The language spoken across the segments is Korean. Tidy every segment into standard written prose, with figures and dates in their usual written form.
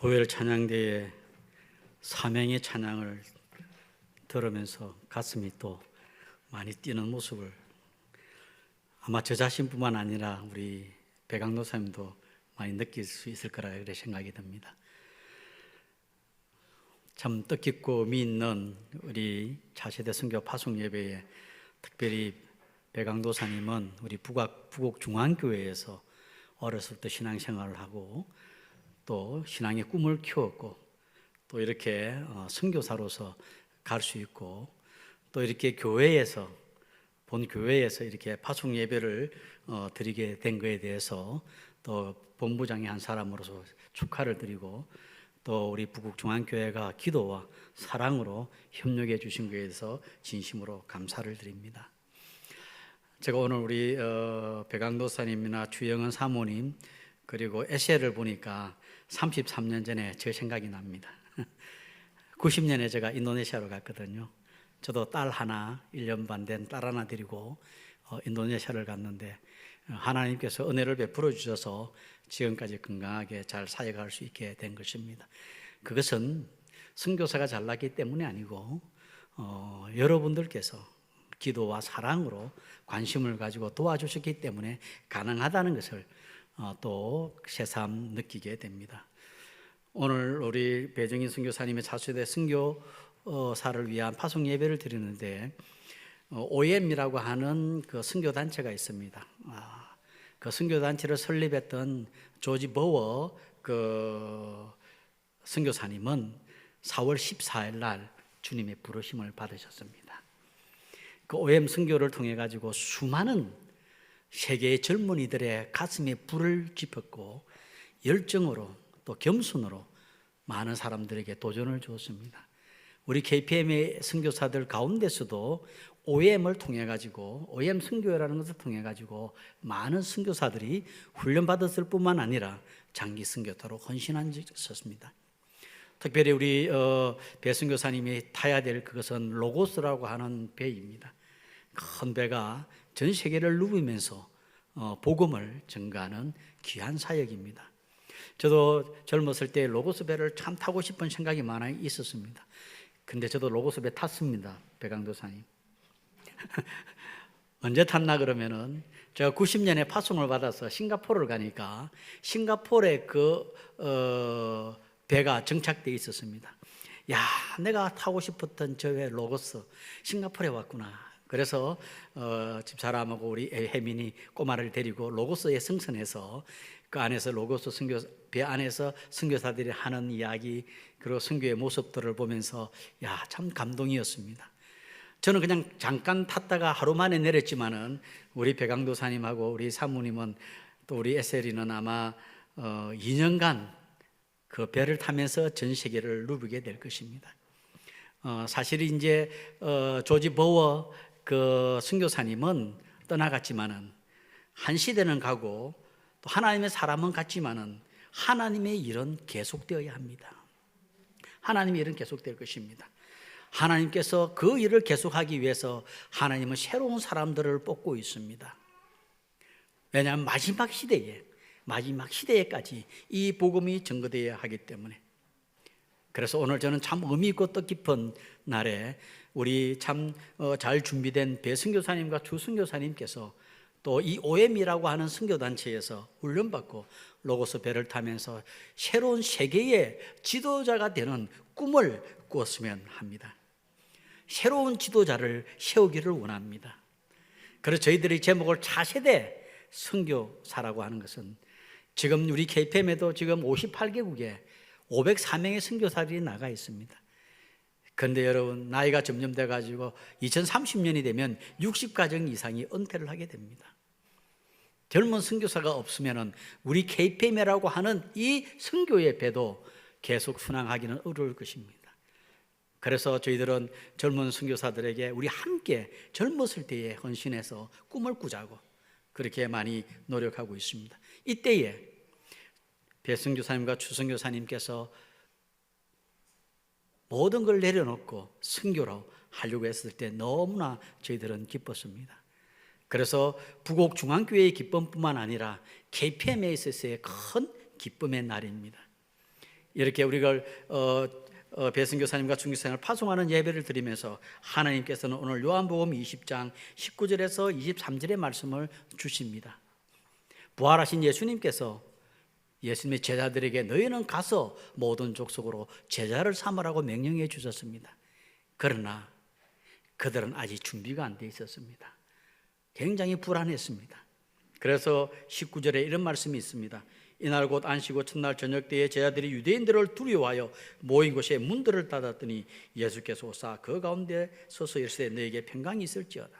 보혈 찬양대에 사명의 찬양을 들으면서 가슴이 또 많이 뛰는 모습을 아마 저 자신뿐만 아니라 우리 배강노사님도 많이 느낄 수 있을 거라 그렇게 생각이 듭니다. 참 뜻깊고 의미있는 우리 차세대 선교 파송 예배에 특별히 배강도사님은 우리 부곡중앙교회에서 어렸을 때 신앙생활을 하고 또 신앙의 꿈을 키웠고 또 이렇게 선교사로서 갈 수 있고 또 이렇게 본 교회에서 이렇게 파송 예배를 드리게 된 것에 대해서 또 본부장의 한 사람으로서 축하를 드리고 또 우리 부곡중앙교회가 기도와 사랑으로 협력해 주신 것에 대해서 진심으로 감사를 드립니다. 제가 오늘 우리 배강도사님이나 주영은 사모님 그리고 에셀을 보니까 33년 전에 제 생각이 납니다. 90년에 제가 인도네시아로 갔거든요. 저도 딸 하나, 1년 반 된 딸 하나 데리고 인도네시아를 갔는데 하나님께서 은혜를 베풀어 주셔서 지금까지 건강하게 잘 사역할 수 있게 된 것입니다. 그것은 선교사가 잘났기 때문이 아니고 여러분들께서 기도와 사랑으로 관심을 가지고 도와주셨기 때문에 가능하다는 것을 또 새삼 느끼게 됩니다. 오늘 우리 배정인 선교사님의 차세대 선교사를 위한 파송 예배를 드리는데 OM이라고 하는 그 선교단체가 있습니다. 그 선교단체를 설립했던 조지 버워 그 선교사님은 4월 14일 날 주님의 부르심을 받으셨습니다. 그 OM 선교를 통해 가지고 수많은 세계의 젊은이들의 가슴에 불을 지폈고 열정으로 또 겸손으로 많은 사람들에게 도전을 주었습니다. 우리 KPM의 선교사들 가운데서도 OM을 통해 가지고 OM 선교회라는 것을 통해 가지고 많은 선교사들이 훈련받았을 뿐만 아니라 장기 선교사로 헌신한 적이 있었습니다. 특별히 우리 배 선교사님이 타야 될 그것은 로고스라고 하는 배입니다. 큰 배가 전 세계를 누비면서 복음을 전가하는 귀한 사역입니다. 저도 젊었을 때 로고스 배를 참 타고 싶은 생각이 많아 있었습니다. 근데 저도 로고스 배 탔습니다. 배강도사님. 언제 탔나 그러면은 제가 90년에 파송을 받아서 싱가포르를 가니까 싱가포르에 배가 정착되어 있었습니다. 야, 내가 타고 싶었던 저 배 로고스 싱가포르에 왔구나. 그래서 집사람하고 우리 혜민이 꼬마를 데리고 로고스에 승선해서 그 안에서 로고스 배 안에서 선교사들이 하는 이야기 그리고 선교의 모습들을 보면서 야, 참 감동이었습니다. 저는 그냥 잠깐 탔다가 하루 만에 내렸지만은 우리 배강도사님하고 우리 사모님은 또 우리 에셀이는 아마 2년간 그 배를 타면서 전 세계를 누비게 될 것입니다. 사실 이제 조지 버워 그 선교사님은 떠나갔지만은 한 시대는 가고 또 하나님의 사람은 갔지만은 하나님의 일은 계속되어야 합니다. 하나님의 일은 계속될 것입니다. 하나님께서 그 일을 계속하기 위해서 하나님은 새로운 사람들을 뽑고 있습니다. 왜냐하면 마지막 시대에까지 이 복음이 전거되어야 하기 때문에. 그래서 오늘 저는 참 의미 있고 뜻깊은 날에 우리 참 잘 준비된 배 선교사님과 주 선교사님께서 또 이 OM이라고 하는 선교단체에서 훈련받고 로고스 배를 타면서 새로운 세계의 지도자가 되는 꿈을 꾸었으면 합니다. 새로운 지도자를 세우기를 원합니다. 그래서 저희들이 제목을 차세대 선교사라고 하는 것은 지금 우리 KPM에도 지금 58개국에 504명의 선교사들이 나가 있습니다. 그런데 여러분 나이가 점점 돼가지고 2030년이 되면 60가정 이상이 은퇴를 하게 됩니다. 젊은 선교사가 없으면 우리 KPM이라고 하는 이 선교의 배도 계속 순항하기는 어려울 것입니다. 그래서 저희들은 젊은 선교사들에게 우리 함께 젊었을 때에 헌신해서 꿈을 꾸자고 그렇게 많이 노력하고 있습니다. 이때에 배 선교사님과 주 선교사님께서 모든 걸 내려놓고 선교로 하려고 했을 때 너무나 저희들은 기뻤습니다. 그래서 부곡중앙교회의 기쁨뿐만 아니라 KPM에 있어서의 큰 기쁨의 날입니다. 이렇게 우리가 배승교사님과 중교사님을 파송하는 예배를 드리면서 하나님께서는 오늘 요한복음 20장 19절에서 23절의 말씀을 주십니다. 부활하신 예수님께서 예수님의 제자들에게 너희는 가서 모든 족속으로 제자를 삼으라고 명령해 주셨습니다. 그러나 그들은 아직 준비가 안 돼 있었습니다. 굉장히 불안했습니다. 그래서 19절에 이런 말씀이 있습니다. 이날 곧 안식오 첫날 저녁 때에 제자들이 유대인들을 두려워하여 모인 곳에 문들을 닫았더니 예수께서 오사 그 가운데 서서 이르시되 너에게 평강이 있을지어다.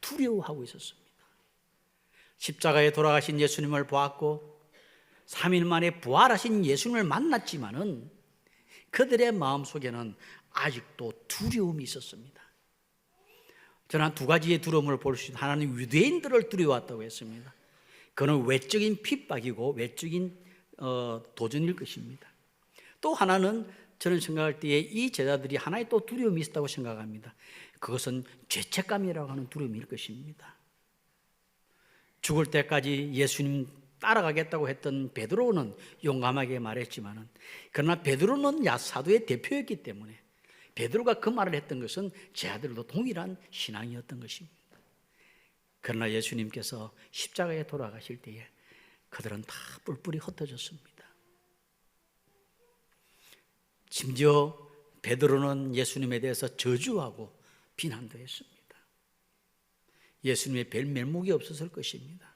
두려워하고 있었습니다. 십자가에 돌아가신 예수님을 보았고 3일 만에 부활하신 예수님을 만났지만은 그들의 마음속에는 아직도 두려움이 있었습니다. 저는 한 두 가지의 두려움을 볼 수 있습니다. 하나는 유대인들을 두려워했다고 했습니다. 그는 외적인 핍박이고 외적인 도전일 것입니다. 또 하나는 저는 생각할 때에 이 제자들이 하나의 또 두려움이 있었다고 생각합니다. 그것은 죄책감이라고 하는 두려움일 것입니다. 죽을 때까지 예수님 따라가겠다고 했던 베드로는 용감하게 말했지만은, 그러나 베드로는 사도의 대표였기 때문에 베드로가 그 말을 했던 것은 제자들도 동일한 신앙이었던 것입니다. 그러나 예수님께서 십자가에 돌아가실 때에 그들은 다 뿔뿔이 흩어졌습니다. 심지어 베드로는 예수님에 대해서 저주하고 비난도 했습니다. 예수님의 별 면목이 없었을 것입니다.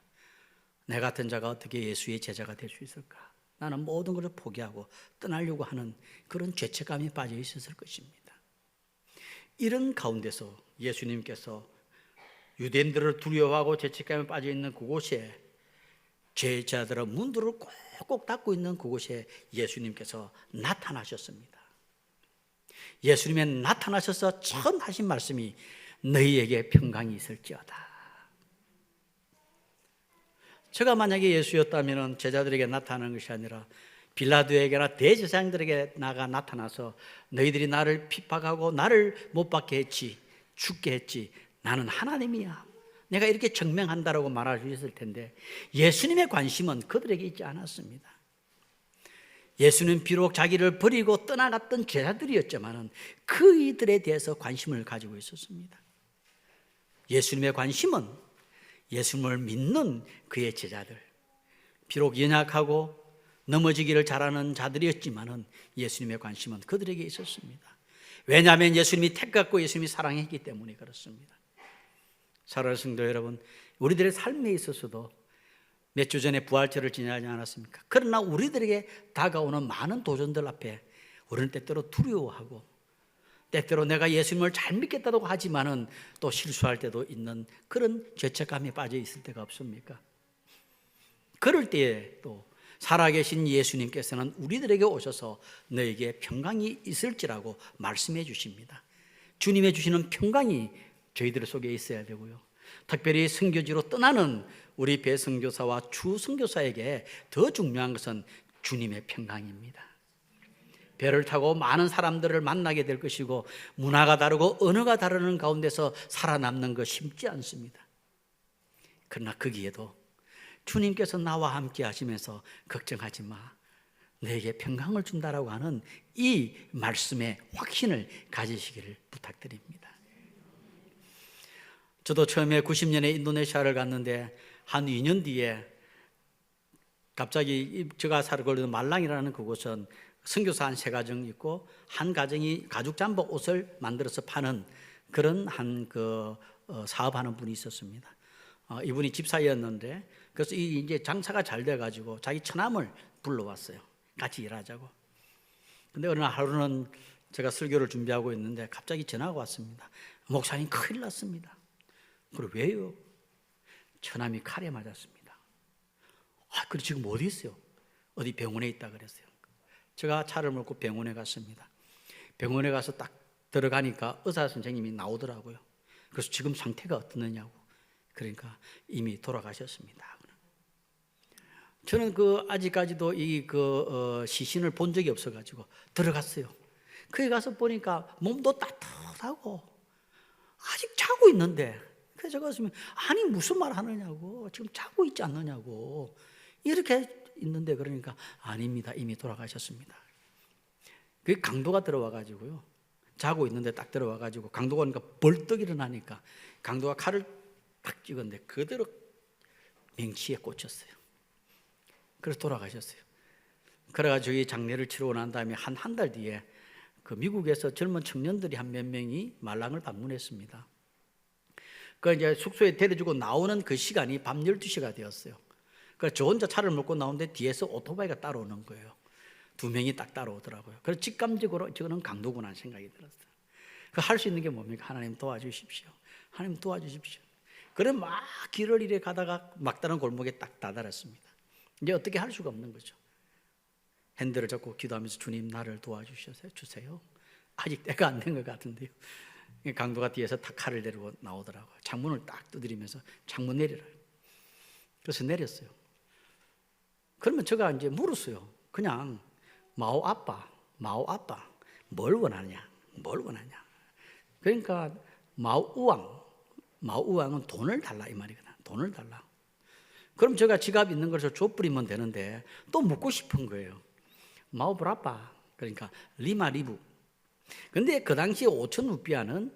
내 같은 자가 어떻게 예수의 제자가 될 수 있을까? 나는 모든 것을 포기하고 떠나려고 하는 그런 죄책감이 빠져 있었을 것입니다. 이런 가운데서 예수님께서 유대인들을 두려워하고 죄책감에 빠져 있는 그곳에 제자들은 문들을 꼭꼭 닫고 있는 그곳에 예수님께서 나타나셨습니다. 예수님이 나타나셔서 처음 하신 말씀이 너희에게 평강이 있을지어다. 제가 만약에 예수였다면 제자들에게 나타나는 것이 아니라 빌라도에게나 대제사장들에게 나타나서 너희들이 나를 핍박하고 나를 못 박게 했지, 죽게 했지, 나는 하나님이야, 내가 이렇게 증명한다라고 말할 수 있을 텐데 예수님의 관심은 그들에게 있지 않았습니다. 예수는 비록 자기를 버리고 떠나갔던 제자들이었지만 그이들에 대해서 관심을 가지고 있었습니다. 예수님의 관심은 예수님을 믿는 그의 제자들, 비록 연약하고 넘어지기를 잘하는 자들이었지만 예수님의 관심은 그들에게 있었습니다. 왜냐하면 예수님이 택했고 예수님이 사랑했기 때문에 그렇습니다. 사랑하는 성도 여러분, 우리들의 삶에 있어서도 몇 주 전에 부활절을 지나지 않았습니까? 그러나 우리들에게 다가오는 많은 도전들 앞에 우리는 때때로 두려워하고 때때로 내가 예수님을 잘 믿겠다고 하지만은 또 실수할 때도 있는 그런 죄책감에 빠져 있을 때가 없습니까? 그럴 때에 또 살아계신 예수님께서는 우리들에게 오셔서 너에게 평강이 있을지라고 말씀해 주십니다. 주님의 주시는 평강이 저희들 속에 있어야 되고요. 특별히 선교지로 떠나는 우리 배선교사와 주선교사에게 더 중요한 것은 주님의 평강입니다. 배를 타고 많은 사람들을 만나게 될 것이고 문화가 다르고 언어가 다르는 가운데서 살아남는 것 쉽지 않습니다. 그러나 거기에도 주님께서 나와 함께 하시면서 걱정하지 마, 너에게 평강을 준다라고 하는 이 말씀의 확신을 가지시기를 부탁드립니다. 저도 처음에 90년에 인도네시아를 갔는데 한 2년 뒤에 갑자기 제가 살고 있는 말랑이라는 그곳은 선교사 한 3가정 있고 한 가정이 가죽 잠복 옷을 만들어서 파는 그런 사업하는 분이 있었습니다. 이분이 집사였는데 그래서 이제 장사가 잘 돼가지고 자기 처남을 불러왔어요. 같이 일하자고. 근데 어느 날 하루는 제가 설교를 준비하고 있는데 갑자기 전화가 왔습니다. 목사님 큰일 났습니다. 그래 왜요? 처남이 칼에 맞았습니다. 그래 지금 어디 있어요? 어디 병원에 있다 그랬어요. 제가 차를 몰고 병원에 갔습니다. 병원에 가서 딱 들어가니까 의사 선생님이 나오더라고요. 그래서 지금 상태가 어떻느냐고. 그러니까 이미 돌아가셨습니다. 저는 아직까지도 시신을 본 적이 없어가지고 들어갔어요. 거기 가서 보니까 몸도 따뜻하고 아직 자고 있는데, 그래서 제가 아니 무슨 말 하느냐고, 지금 자고 있지 않느냐고, 이렇게 있는데 그러니까 아닙니다. 이미 돌아가셨습니다. 그 강도가 들어와가지고요. 자고 있는데 딱 들어와가지고 강도가 오니까 벌떡 일어나니까 강도가 칼을 딱 찍었는데 그대로 맹치에 꽂혔어요. 그래서 돌아가셨어요. 그래가지고 이 장례를 치르고 난 다음에 한 달 뒤에 그 미국에서 젊은 청년들이 한 몇 명이 말랑을 방문했습니다. 그 이제 숙소에 데려주고 나오는 그 시간이 밤 12시가 되었어요. 그래서 저 혼자 차를 몰고 나오는데 뒤에서 오토바이가 따라오는 거예요. 두 명이 딱 따라오더라고요. 그래서 직감적으로 저는 강도구나 생각이 들었어요. 그 할 수 있는 게 뭡니까? 하나님 도와주십시오. 하나님 도와주십시오. 그래 막 길을 이래 가다가 막다른 골목에 딱 다다랐습니다. 이제 어떻게 할 수가 없는 거죠. 핸들을 잡고 기도하면서 주님 나를 도와주세요. 아직 때가 안 된 것 같은데요. 강도가 뒤에서 딱 칼을 데리고 나오더라고요. 창문을 딱 두드리면서 창문 내리라. 그래서 내렸어요. 그러면 제가 이제 물었어요. 그냥 마오 아빠 뭘 원하냐? 그러니까 마오우왕은 돈을 달라 이 말이거든. 돈을 달라. 그럼 제가 지갑 있는 것을 줘버리면 되는데 또 묻고 싶은 거예요. 마오브라빠 그러니까 리마리부. 근데 그 당시에 5천 루피아는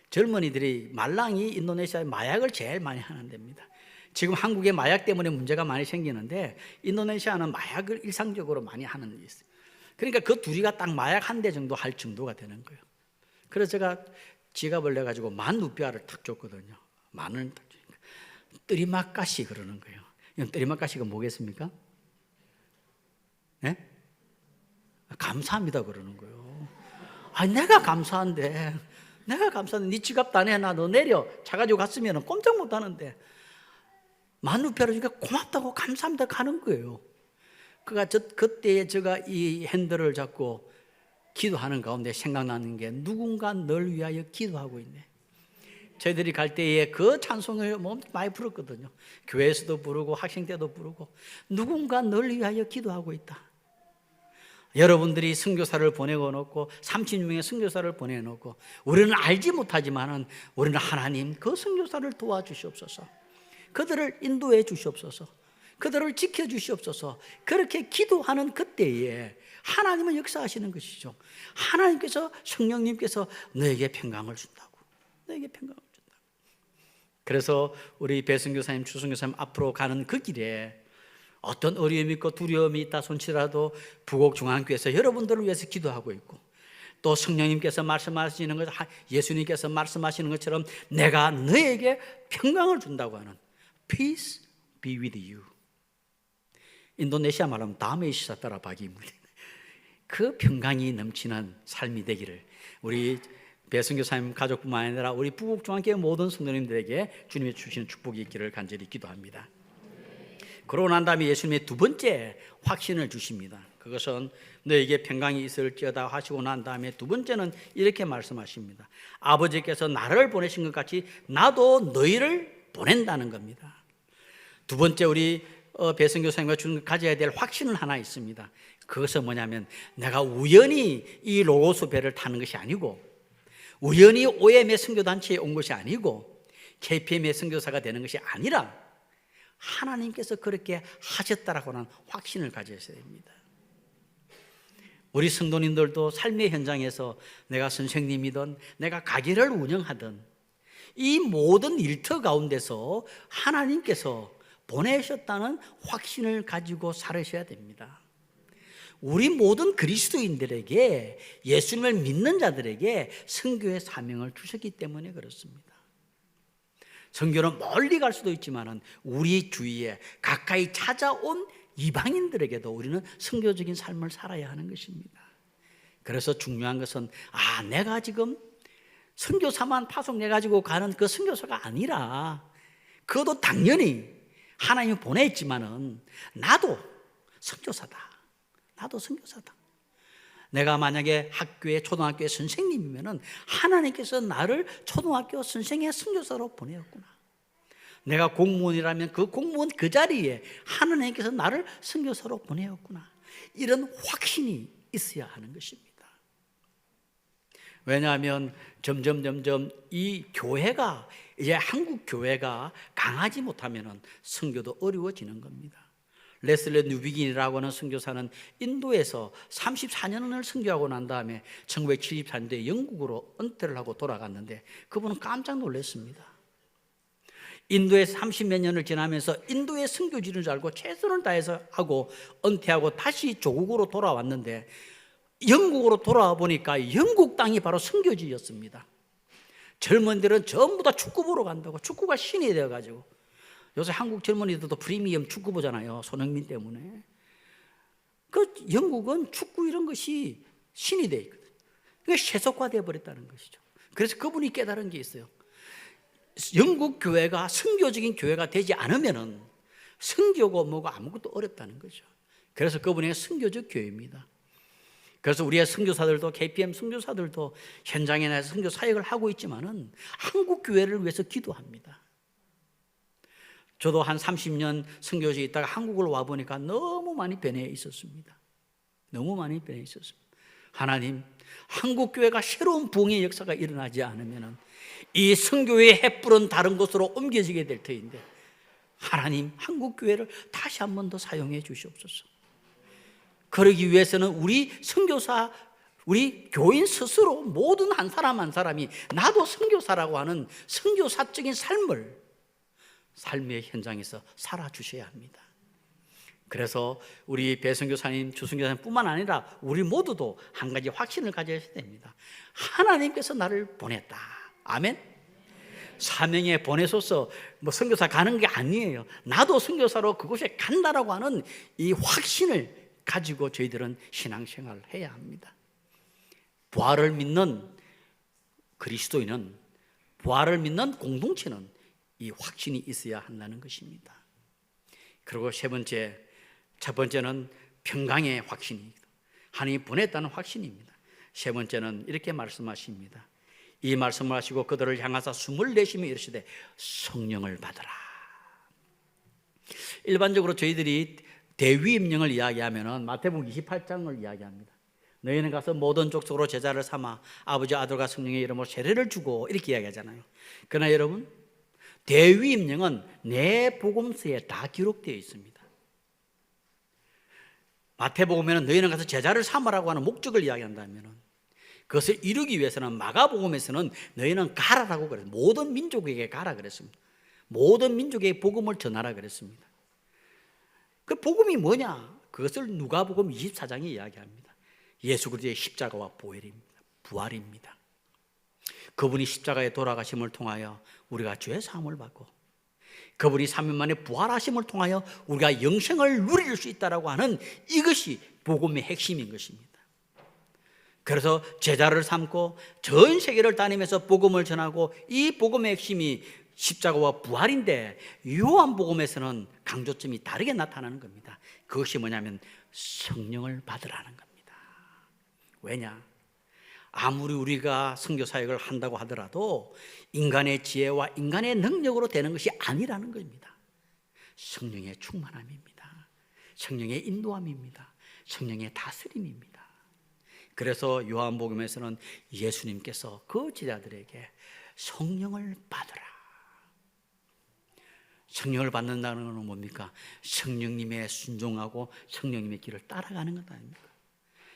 젊은이들이 말랑이 인도네시아에 마약을 제일 많이 하는 데입니다. 지금 한국에 마약 때문에 문제가 많이 생기는데 인도네시아는 마약을 일상적으로 많이 하는 게 있어요. 그러니까 그 둘이가 딱 마약 한 대 정도 할 정도가 되는 거예요. 그래서 제가 지갑을 내가지고 10,000루피아를 탁 줬거든요. 10,000원 딱 주니까 뜨리마까시 그러는 거예요. 이건 뜨리마까시가 뭐겠습니까? 네? 감사합니다 그러는 거예요. 아니 내가 감사한데 네 지갑 다 내놔 너 내려 차 가지고 갔으면 꼼짝 못 하는데 10,000루피아를 주니까 고맙다고 감사합니다 가는 거예요. 그때에 제가 이 핸들을 잡고 기도하는 가운데 생각나는 게 누군가 널 위하여 기도하고 있네. 저희들이 갈 때에 그 찬송을 많이 부르거든요. 교회에서도 부르고 학생 때도 부르고 누군가 널 위하여 기도하고 있다. 여러분들이 선교사를 보내놓고 30명의 선교사를 보내놓고 우리는 알지 못하지만은 우리는 하나님 그 선교사를 도와주시옵소서. 그들을 인도해 주시옵소서. 그들을 지켜주시옵소서. 그렇게 기도하는 그때에 하나님은 역사하시는 것이죠. 하나님께서 성령님께서 너에게 평강을 준다고. 너에게 평강을 준다고. 그래서 우리 배선교사님, 추선교사님 앞으로 가는 그 길에 어떤 어려움이 있고 두려움이 있다 손치라도 부곡중앙교회에서 여러분들을 위해서 기도하고 있고 또 성령님께서 말씀하시는 것, 예수님께서 말씀하시는 것처럼 내가 너에게 평강을 준다고 하는 Peace be with you. 인도네시아 말하면 다메시사 따라 바기입니다. 그 평강이 넘치는 삶이 되기를 우리 배선교사님 가족뿐만 아니라 우리 부곡중앙교회 모든 성도님들에게 주님이 주시는 축복이 있기를 간절히 기도합니다. 그러고 난 다음에 예수님의 두 번째 확신을 주십니다. 그것은 너에게 평강이 있을지어다 하시고 난 다음에 두 번째는 이렇게 말씀하십니다. 아버지께서 나를 보내신 것 같이 나도 너희를 보낸다는 겁니다. 두 번째 우리 배선교사님과 주님 가져야 될 확신은 하나 있습니다. 그것은 뭐냐면 내가 우연히 이 로고스 배를 타는 것이 아니고 우연히 OM의 선교단체에 온 것이 아니고 KPM의 선교사가 되는 것이 아니라 하나님께서 그렇게 하셨다라고 하는 확신을 가져야 됩니다. 우리 성도님들도 삶의 현장에서 내가 선생님이든 내가 가게를 운영하든 이 모든 일터 가운데서 하나님께서 보내셨다는 확신을 가지고 살으셔야 됩니다. 우리 모든 그리스도인들에게 예수님을 믿는 자들에게 선교의 사명을 주셨기 때문에 그렇습니다. 선교는 멀리 갈 수도 있지만 우리 주위에 가까이 찾아온 이방인들에게도 우리는 선교적인 삶을 살아야 하는 것입니다. 그래서 중요한 것은 내가 지금 선교사만 파송해가지고 가는 그 선교사가 아니라 그것도 당연히 하나님이 보냈지만은 나도 선교사다. 내가 만약에 학교에 초등학교의 선생님이면은 하나님께서 나를 초등학교 선생의 선교사로 보내었구나. 내가 공무원이라면 그 공무원 그 자리에 하나님께서 나를 선교사로 보내었구나. 이런 확신이 있어야 하는 것입니다. 왜냐하면 점점 이 교회가 이제 한국 교회가 강하지 못하면은 선교도 어려워지는 겁니다. 레슬리 뉴비긴이라고 하는 선교사는 인도에서 34년을 선교하고 난 다음에 1974년도에 영국으로 은퇴를 하고 돌아갔는데 그분은 깜짝 놀랐습니다. 인도에 30몇 년을 지나면서 인도의 선교지인 줄 알고 최선을 다해서 하고 은퇴하고 다시 조국으로 돌아왔는데 영국으로 돌아와 보니까 영국 땅이 바로 선교지였습니다. 젊은이들은 전부 다 축구 보러 간다고, 축구가 신이 되어가지고. 요새 한국 젊은이들도 프리미엄 축구 보잖아요, 손흥민 때문에. 그 영국은 축구 이런 것이 신이 돼 있거든요. 그게 세속화되어 버렸다는 것이죠. 그래서 그분이 깨달은 게 있어요. 영국 교회가 선교적인 교회가 되지 않으면은 선교고 뭐고 아무것도 어렵다는 거죠. 그래서 그분의 선교적 교회입니다. 그래서 우리의 선교사들도, KPM 선교사들도 현장에 나서 선교 사역을 하고 있지만은 한국 교회를 위해서 기도합니다. 저도 한 30년 선교지에 있다가 한국을 와 보니까 너무 많이 변해 있었습니다. 너무 많이 변해 있었습니다. 하나님, 한국 교회가 새로운 부흥의 역사가 일어나지 않으면은 이 선교의 횃불은 다른 곳으로 옮겨지게 될 터인데, 하나님, 한국 교회를 다시 한 번 더 사용해 주시옵소서. 그러기 위해서는 우리 선교사, 우리 교인 스스로 모든 한 사람 한 사람이 나도 선교사라고 하는 선교사적인 삶의 현장에서 살아주셔야 합니다. 그래서 우리 배선교사님, 주선교사님뿐만 아니라 우리 모두도 한 가지 확신을 가져야 됩니다. 하나님께서 나를 보냈다. 아멘. 사명에 보내소서 뭐 선교사 가는 게 아니에요. 나도 선교사로 그곳에 간다라고 하는 이 확신을 가지고 저희들은 신앙생활을 해야 합니다. 부활을 믿는 그리스도인은, 부활을 믿는 공동체는 이 확신이 있어야 한다는 것입니다. 그리고 첫 번째는 평강의 확신입니다. 하나님이 보냈다는 확신입니다. 세 번째는 이렇게 말씀하십니다. 이 말씀을 하시고 그들을 향하사 숨을 내쉬며 이르시되 성령을 받으라. 일반적으로 저희들이 대위임령을 이야기하면 마태복음 28장을 이야기합니다. 너희는 가서 모든 족속으로 제자를 삼아 아버지, 아들과 성령의 이름으로 세례를 주고 이렇게 이야기하잖아요. 그러나 여러분, 대위임령은 내 복음서에 다 기록되어 있습니다. 마태복음에는 너희는 가서 제자를 삼으라고 하는 목적을 이야기한다면 그것을 이루기 위해서는 마가복음에서는 너희는 가라라고 그랬어요. 모든 민족에게 가라 그랬습니다. 모든 민족에게 복음을 전하라 그랬습니다. 그 복음이 뭐냐? 그것을 누가복음 24장에 이야기합니다. 예수 그리스도의 십자가와 부활입니다. 그분이 십자가에 돌아가심을 통하여 우리가 죄 사함을 받고, 그분이 3일 만에 부활하심을 통하여 우리가 영생을 누릴 수 있다라고 하는 이것이 복음의 핵심인 것입니다. 그래서 제자를 삼고 전 세계를 다니면서 복음을 전하고, 이 복음의 핵심이 십자가와 부활인데 요한복음에서는 강조점이 다르게 나타나는 겁니다. 그것이 뭐냐면 성령을 받으라는 겁니다. 왜냐? 아무리 우리가 선교사역을 한다고 하더라도 인간의 지혜와 인간의 능력으로 되는 것이 아니라는 겁니다. 성령의 충만함입니다. 성령의 인도함입니다. 성령의 다스림입니다. 그래서 요한복음에서는 예수님께서 그 제자들에게 성령을 받으라. 성령을 받는다는 것은 뭡니까? 성령님의 순종하고 성령님의 길을 따라가는 것 아닙니까?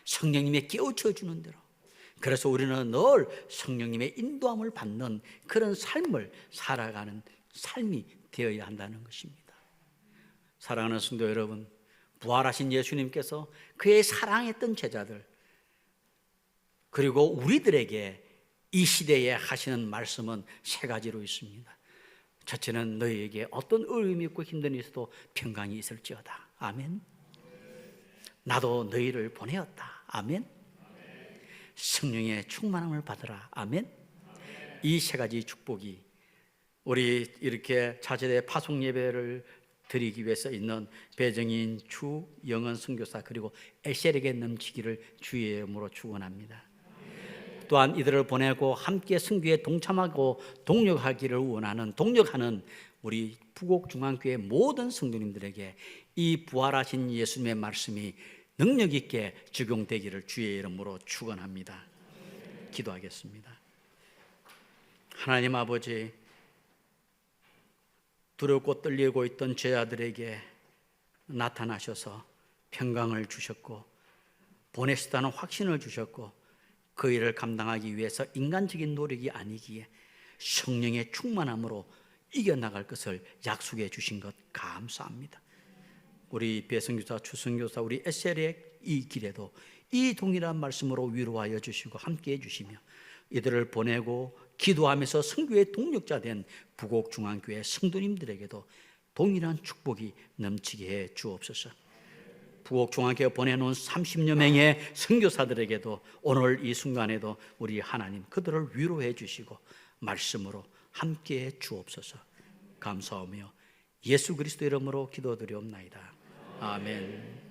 성령님의 깨우쳐 주는 대로. 그래서 우리는 늘 성령님의 인도함을 받는 그런 삶을 살아가는 삶이 되어야 한다는 것입니다. 사랑하는 성도 여러분, 부활하신 예수님께서 그의 사랑했던 제자들, 그리고 우리들에게 이 시대에 하시는 말씀은 세 가지로 있습니다. 첫째는 너희에게 어떤 어려움이 있고 힘든 일이 있어도 평강이 있을지어다. 아멘. 나도 너희를 보내었다. 아멘. 성령의 충만함을 받으라. 아멘. 이 세 가지 축복이 우리 이렇게 차세대 파송 예배를 드리기 위해서 있는 배정인, 주영은 선교사 그리고 에셀에게 넘치기를 주의 이름으로 축원합니다. 또한 이들을 보내고 함께 선교에 동참하고 동력하는 우리 부곡중앙교회 모든 성도님들에게 이 부활하신 예수님의 말씀이 능력 있게 적용되기를 주의 이름으로 축원합니다. 기도하겠습니다. 하나님 아버지, 두렵고 떨리고 있던 제자들에게 나타나셔서 평강을 주셨고 보내시다는 확신을 주셨고 그 일을 감당하기 위해서 인간적인 노력이 아니기에 성령의 충만함으로 이겨나갈 것을 약속해 주신 것 감사합니다. 우리 배성교사, 추성교사, 우리 SL의 이 길에도 이 동일한 말씀으로 위로하여 주시고 함께해 주시며 이들을 보내고 기도하면서 선교의 동력자 된 부곡중앙교회 성도님들에게도 동일한 축복이 넘치게 해 주옵소서. 부곡중앙교회 보내놓은 30여 명의 선교사들에게도 오늘 이 순간에도 우리 하나님 그들을 위로해 주시고 말씀으로 함께해 주옵소서. 감사하며 예수 그리스도 이름으로 기도드리옵나이다. 아멘.